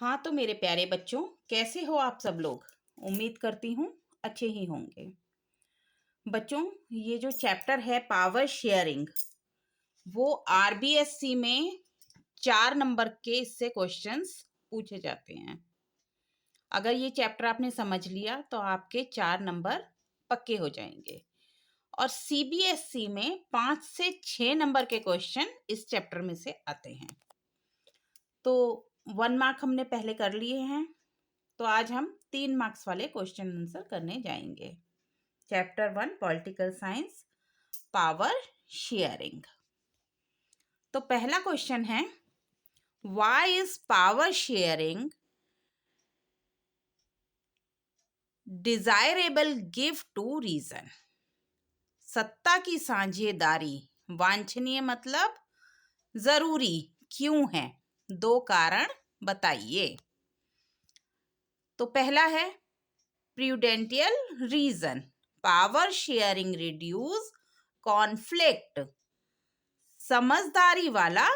हाँ तो मेरे प्यारे बच्चों, कैसे हो आप सब लोग। उम्मीद करती हूँ अच्छे ही होंगे। बच्चों, ये जो चैप्टर है पावर शेयरिंग, वो आरबीएससी में 4 नंबर के इससे क्वेश्चंस पूछे जाते हैं। अगर ये चैप्टर आपने समझ लिया तो आपके 4 नंबर पक्के हो जाएंगे। और सीबीएसई में 5 से 6 नंबर के क्वेश्चन इस चैप्टर में से आते हैं। तो 1 मार्क हमने पहले कर लिए हैं, तो आज हम 3 मार्क्स वाले क्वेश्चन आंसर करने जाएंगे। Chapter 1 political science, power sharing. तो पहला क्वेश्चन है, why is power sharing desirable gift to reason. सत्ता की साझेदारी वांछनीय मतलब जरूरी क्यों है? 2 कारण बताइए। तो पहला है prudential reason, power sharing reduce conflict. समझदारी वाला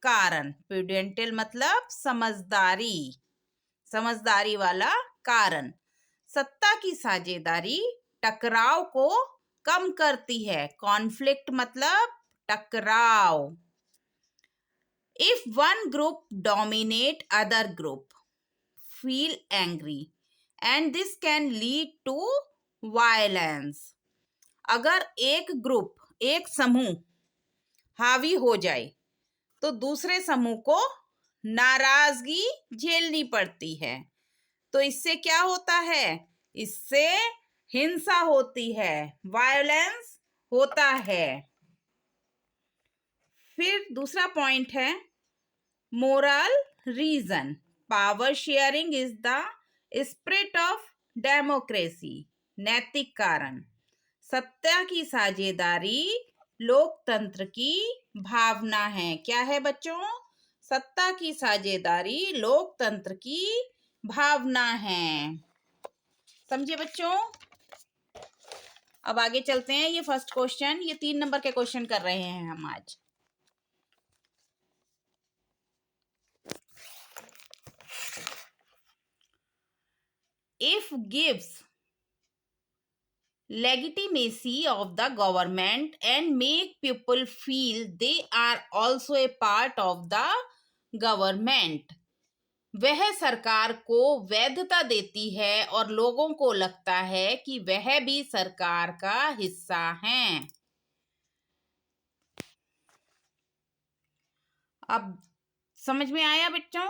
कारण, प्रूडेंटियल मतलब समझदारी, समझदारी वाला कारण। सत्ता की साझेदारी टकराव को कम करती है, कॉन्फ्लिक्ट मतलब टकराव। If one group dominate other group feel angry and this can lead to violence। अगर एक ग्रुप, एक समूह हावी हो जाए तो दूसरे समूह को नाराजगी झेलनी पड़ती है। तो इससे क्या होता है? इससे हिंसा होती है, वायलेंस होता है। फिर दूसरा पॉइंट है moral reason, power sharing is the spirit of democracy. नैतिक कारण, सत्ता की साझेदारी लोकतंत्र की भावना है। क्या है बच्चों? सत्ता की साझेदारी लोकतंत्र की भावना है। समझे बच्चों? अब आगे चलते हैं। ये फर्स्ट क्वेश्चन, ये 3 नंबर के क्वेश्चन कर रहे हैं हम आज। If gives legitimacy of the government and make people feel they are also a part of the government। वह सरकार को वैधता देती है और लोगों को लगता है कि वह भी सरकार का हिस्सा हैं। अब समझ में आया बच्चों?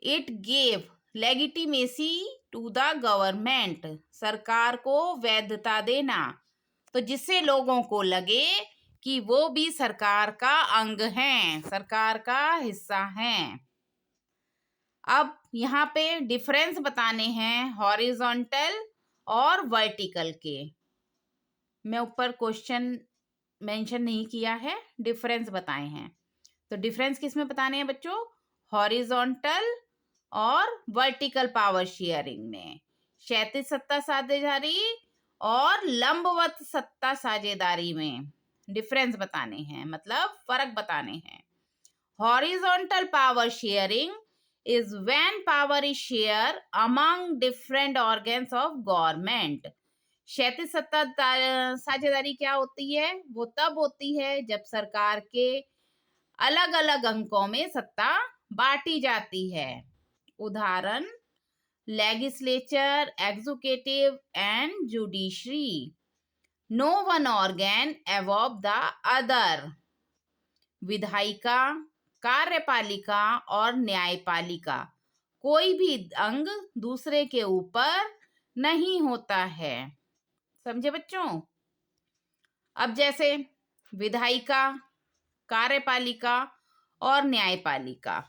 It gave legitimacy to the government, सरकार को वैधता देना, तो जिससे लोगों को लगे कि वो भी सरकार का अंग हैं, सरकार का हिस्सा हैं। अब यहाँ पे डिफरेंस बताने हैं हॉरिजॉन्टल और वर्टिकल के। मैं ऊपर क्वेश्चन मेंशन नहीं किया है, डिफरेंस बताए हैं। तो डिफरेंस किस में बताने हैं बच्चों? हॉरिजॉन्टल और वर्टिकल पावर शेयरिंग में। क्षैतिज सत्ता साझेदारी और लंबवत सत्ता साझेदारी में डिफरेंस बताने हैं, मतलब फर्क बताने हैं। Horizontal power sharing is when power is shared among different organs of government। क्षैतिज सत्ता साझेदारी क्या होती है? वो तब होती है जब सरकार के अलग अलग अंगों में सत्ता बांटी जाती है। उदाहरण legislature, executive and judiciary. No one organ above the other. विधायिका, कार्यपालिका और न्यायपालिका, कोई भी अंग दूसरे के ऊपर नहीं होता है। समझे बच्चों? अब जैसे विधायिका, कार्यपालिका और न्यायपालिका,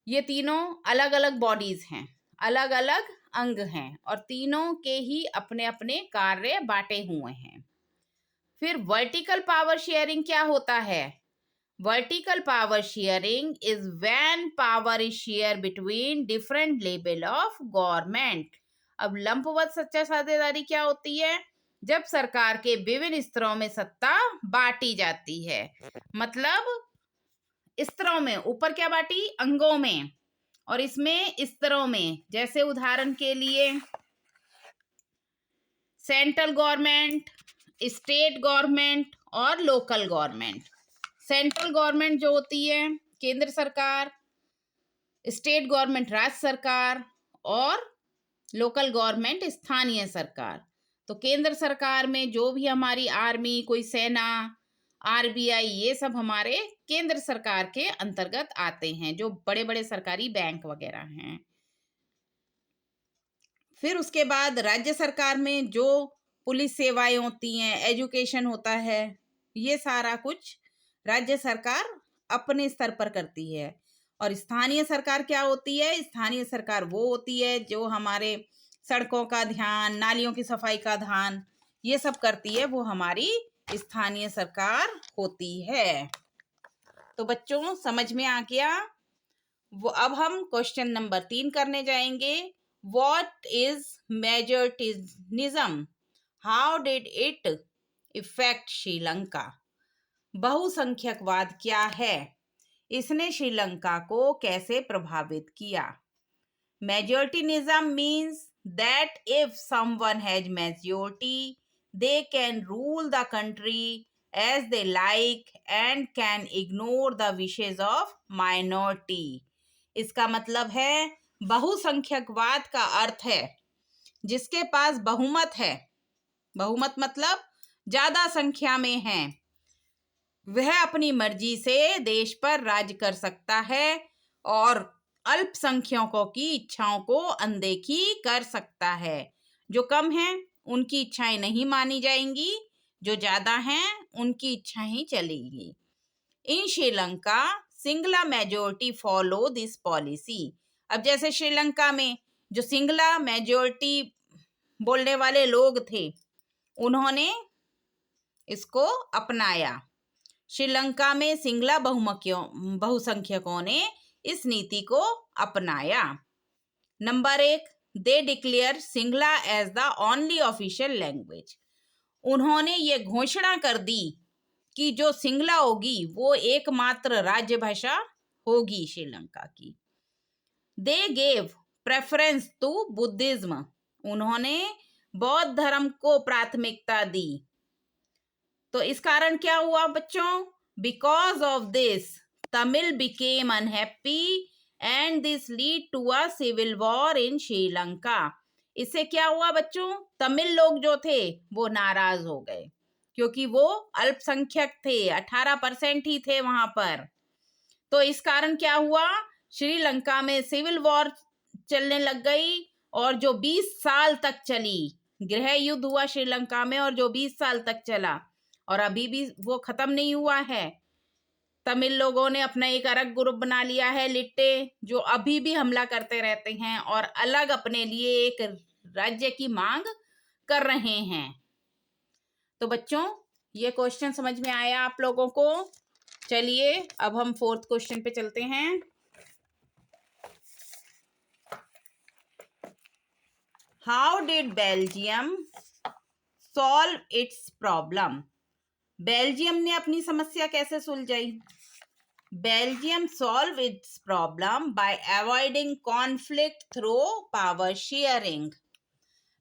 ये तीनों अलग अलग बॉडीज हैं, अलग अलग अंग हैं और तीनों के ही अपने अपने कार्य बांटे हुए हैं। फिर वर्टिकल पावर शेयरिंग क्या होता है? Vertical power sharing is when power is share between different level of government. अब लंबवत सत्ता साझेदारी क्या होती है? जब सरकार के विभिन्न स्तरों में सत्ता बांटी जाती है। मतलब स्तरों में, ऊपर क्या बांटी, अंगों में, और इसमें स्तरों में। जैसे उदाहरण के लिए सेंट्रल गवर्नमेंट, स्टेट गवर्नमेंट और लोकल गवर्नमेंट। सेंट्रल गवर्नमेंट जो होती है केंद्र सरकार, स्टेट गवर्नमेंट राज्य सरकार, और लोकल गवर्नमेंट स्थानीय सरकार। तो केंद्र सरकार में जो भी हमारी आर्मी, कोई सेना, आरबीआई, ये सब हमारे केंद्र सरकार के अंतर्गत आते हैं, जो बड़े बड़े सरकारी बैंक वगैरह हैं। फिर उसके बाद राज्य सरकार में जो पुलिस सेवाएं होती हैं, एजुकेशन होता है, ये सारा कुछ राज्य सरकार अपने स्तर पर करती है। और स्थानीय सरकार क्या होती है, स्थानीय सरकार वो होती है जो हमारे सड़कों का ध्यान, नालियों की सफाई का ध्यान, ये सब करती है, वो हमारी स्थानीय सरकार होती है। तो बच्चों समझ में आ गया। वो अब हम क्वेश्चन नंबर 3 करने जाएंगे। What is majoritism? How did it affect Sri Lanka? बहुसंख्यकवाद क्या है, इसने श्रीलंका को कैसे प्रभावित किया? Majoritism means that if someone has majority, they can rule the country as they like and can ignore the wishes of minority. इसका मतलब है बहुसंख्यकवाद का अर्थ है जिसके पास बहुमत है, बहुमत मतलब ज्यादा संख्या में है, वह अपनी मर्जी से देश पर राज कर सकता है और अल्पसंख्यकों की इच्छाओं को अनदेखी कर सकता है। जो कम हैं उनकी इच्छाएं नहीं मानी जाएंगी, जो ज्यादा हैं उनकी इच्छा ही चलेगी। In Sri Lanka Sinhala majority follow this policy. अब जैसे श्रीलंका में जो सिंगला मेजोरिटी बोलने वाले लोग थे, उन्होंने इसको अपनाया। श्रीलंका में सिंगला बहुसंख्यकों ने इस नीति को अपनाया। Number 1, they declare Sinhala as the only official language. उन्होंने ये घोषणा कर दी कि जो सिंगला होगी वो एकमात्र राज्य भाषा होगी श्रीलंका की। They gave preference to Buddhism. उन्होंने बौद्ध धर्म को प्राथमिकता दी। तो इस कारण क्या हुआ बच्चों? Because of this Tamil became unhappy and this lead to a civil war in Sri Lanka. इससे क्या हुआ बच्चों? तमिल लोग जो थे वो नाराज हो गए क्योंकि वो अल्पसंख्यक थे, 18% ही थे वहां पर। तो इस कारण क्या हुआ? श्रीलंका में सिविल वॉर चलने लग गई और जो 20 साल तक चली, गृह युद्ध हुआ श्रीलंका में और जो 20 साल तक चला और अभी भी वो खत्म नहीं हुआ है। तमिल लोगों ने अपना एक अलग ग्रुप बना लिया है, लिट्टे, जो अभी भी हमला करते रहते हैं और अलग अपने लिए एक राज्य की मांग कर रहे हैं। तो बच्चों ये क्वेश्चन समझ में आया आप लोगों को? चलिए अब हम 4th क्वेश्चन पे चलते हैं। How did Belgium solve its problem? Belgium ने अपनी समस्या कैसे सुलझाई? Belgium solve its problem by avoiding conflict through power sharing.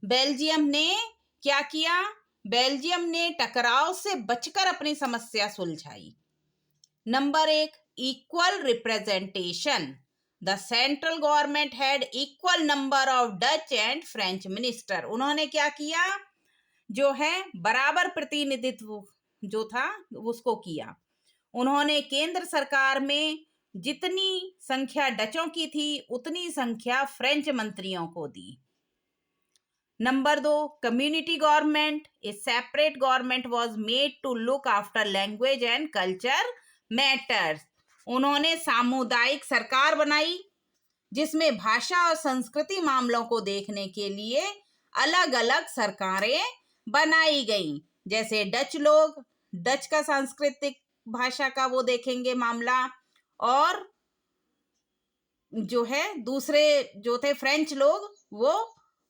Belgium ने क्या किया? बेल्जियम ने टकराव से बचकर अपनी समस्या सुलझाई। Number 1, equal representation. The central government had equal number of Dutch and French minister. उन्होंने क्या किया? जो है बराबर प्रतिनिधित्व जो था उसको किया। उन्होंने केंद्र सरकार में जितनी संख्या डचों की थी उतनी संख्या फ्रेंच मंत्रियों को दी। Number 2, community government. A separate government was made to look after language and culture matters. उन्होंने सामुदायिक सरकार बनाई जिसमें भाषा और संस्कृति मामलों को देखने के लिए अलग अलग सरकारें बनाई गई। जैसे डच लोग डच का सांस्कृतिक भाषा का वो देखेंगे मामला, और जो है दूसरे जो थे फ्रेंच लोग वो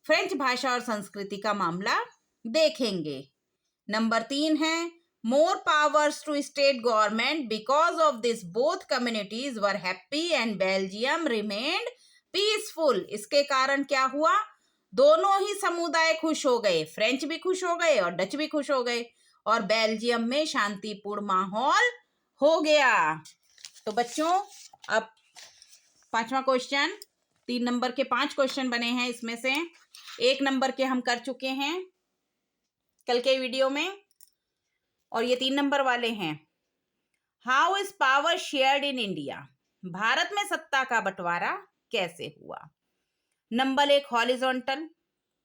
फ्रेंच भाषा और संस्कृति का मामला देखेंगे। नंबर 3 है more powers to state government. Because of this, both communities were happy and Belgium remained peaceful. इसके कारण क्या हुआ, दोनों ही समुदाय खुश हो गए, फ्रेंच भी खुश हो गए और डच भी खुश हो गए, और बेल्जियम में शांतिपूर्ण माहौल हो गया। तो बच्चों, अब 5वां क्वेश्चन, 3 नंबर के 5 क्वेश्चन बने हैं, इसमें से 1 नंबर के हम कर चुके हैं कल के वीडियो में, और ये 3 नंबर वाले हैं। How is power shared in India? Bharat में सत्ता का बंटवारा कैसे हुआ? Number 1, horizontal,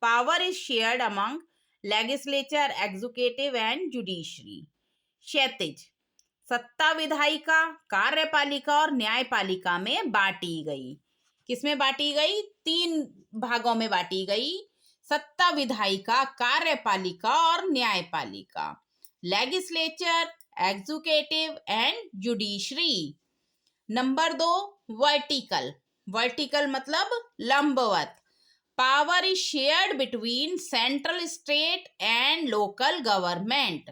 power is shared among legislature, executive and judiciary. क्षैतिज, सत्ता विधायिका, कार्यपालिका और न्यायपालिका में बांटी गई। किसमें बांटी गई? 3 भागों में बांटी गई, सत्ता विधायिका, कार्यपालिका और न्यायपालिका, legislature, executive and judiciary. Number 2, vertical, vertical मतलब लंबवत, power is shared between central state and local government.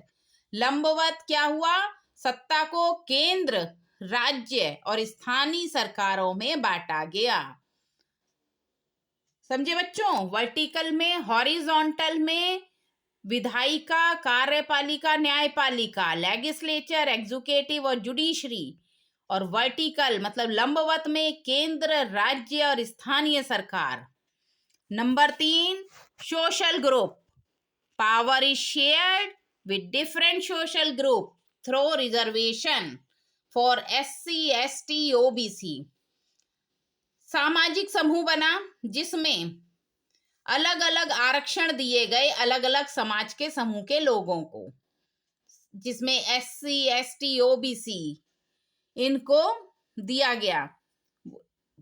लंबवत क्या हुआ, सत्ता को केंद्र, राज्य और स्थानीय सरकारों में बांटा गया। समझे बच्चों? वर्टिकल में, हॉरिजॉन्टल में विधायिका, कार्यपालिका, न्यायपालिका, लेजिस्लेचर, एग्जीक्यूटिव और जुडिशरी, और वर्टिकल मतलब लंबवत में केंद्र, राज्य और स्थानीय सरकार। Number 3, social group, power is shared with different social group through reservation for SC, ST, OBC। सामाजिक समूह बना जिसमें अलग अलग आरक्षण दिए गए अलग अलग समाज के समूह के लोगों को, जिसमें SC, ST, OBC इनको दिया गया,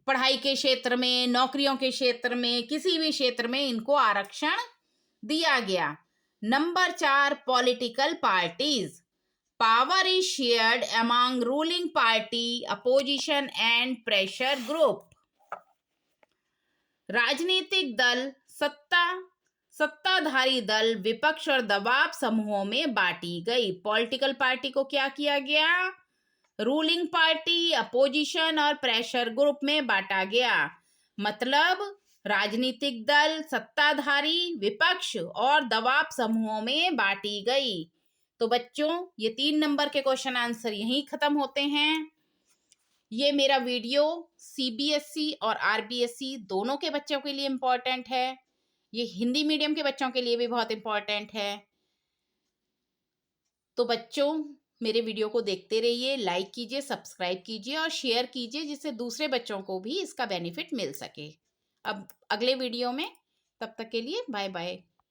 पढ़ाई के क्षेत्र में, नौकरियों के क्षेत्र में, किसी भी क्षेत्र में इनको आरक्षण दिया गया। Number 4, political parties, power is shared among ruling party, opposition and pressure group. राजनीतिक दल, सत्ताधारी दल, विपक्ष और दबाव समूहों में बांटी गई। पॉलिटिकल पार्टी को क्या किया गया? रूलिंग पार्टी, अपोजिशन और प्रेशर ग्रुप में बांटा गया। मतलब राजनीतिक दल, सत्ताधारी, विपक्ष और दबाव समूहों में बांटी गई। तो बच्चों, ये 3 नंबर के क्वेश्चन आंसर यहीं खत्म होते हैं। ये मेरा वीडियो CBSE और RBSE दोनों के बच्चों के लिए इम्पोर्टेंट है। ये हिंदी मीडियम के बच्चों के लिए भी बहुत इम्पोर्टेंट है। तो बच्चों, मेरे वीडियो को देखते रहिए, लाइक कीजिए, सब्सक्राइब कीजिए और शेयर कीजिए, जिससे दूसरे बच्चों को भी इसका बेनिफिट मिल सके। अब अगले वीडियो में, तब तक के लिए बाय बाय।